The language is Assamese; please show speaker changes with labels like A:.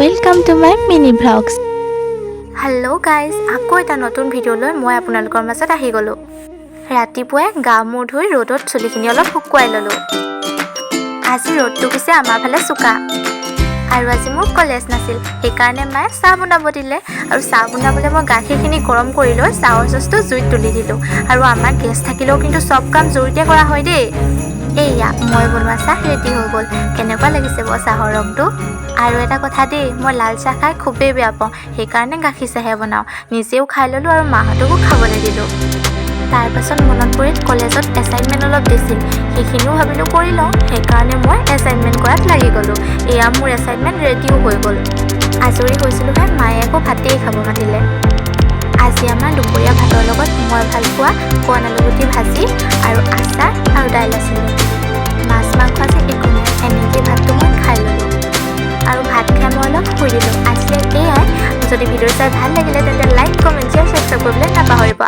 A: Welcome to my mini vlogs.
B: Hello' guys, আকৌ এটা নতুন ভিডিঅ' লৈ মই আপোনালোকৰ মাজত আহি গ'লোঁ। ৰাতিপুৱাই গা মূৰ ধুই ৰ'দত চুলিখিনি অলপ শুকুৱাই ল'লোঁ। আজি ৰ'দটো পিছে আমাৰ ফালে চোকা আৰু আজি মোৰ কলেজ নাছিল, সেইকাৰণে মায়ে চাহ বনাব দিলে আৰু চাহ বনাবলৈ মই গাখীৰখিনি গৰম কৰি লৈ চাহৰ চচটো জুইত তুলি দিলোঁ। আৰু আমাৰ গেছ থাকিলেও কিন্তু চব কাম জৰুৰীতে কৰা হয় দেই। এয়া মই বনোৱা চাহ ৰেডি হৈ গ'ল। কেনেকুৱা লাগিছে বাৰু চাহৰ ৰংটো? আৰু এটা কথা দেই, মই লাল চাহ খাই খুবেই বেয়া পাওঁ, সেইকাৰণে গাখীৰ চাহে বনাওঁ। নিজেও খাই ল'লোঁ আৰু মাহঁতকো খাবলৈ দিলোঁ। তাৰপাছত মনত পৰিল কলেজত এছাইনমেণ্ট অলপ দিছিল, সেইখিনিও ভাবিলোঁ কৰি লওঁ, সেইকাৰণে মই এছাইনমেণ্ট কৰাত লাগি গ'লোঁ। এয়া মোৰ এছাইনমেণ্ট ৰেডিও হৈ গ'ল। আজৰি হৈছিলোঁহে, মায়ে আকৌ ভাতেই খাব মাতিলে। আজি আমাৰ দুপৰীয়া ভাতৰ লগত মই ভাল পোৱা কণ আলুগুটি ভাজি আৰু আচাৰ আৰু দাইল আছিলে। মাছ মাংস আজি একো নাই, এনেকেই ভাতটো মই খাই ল'লোঁ আৰু ভাত খাই মই অলপ শুই দিলোঁ। আজিলৈ এয়াই। যদি ভিডিঅ' চাই ভাল লাগিলে তেন্তে লাইক, কমেণ্ট, শ্বেয়াৰ, ছাবস্ক্ৰাইব কৰিবলৈ নাপাহৰিব।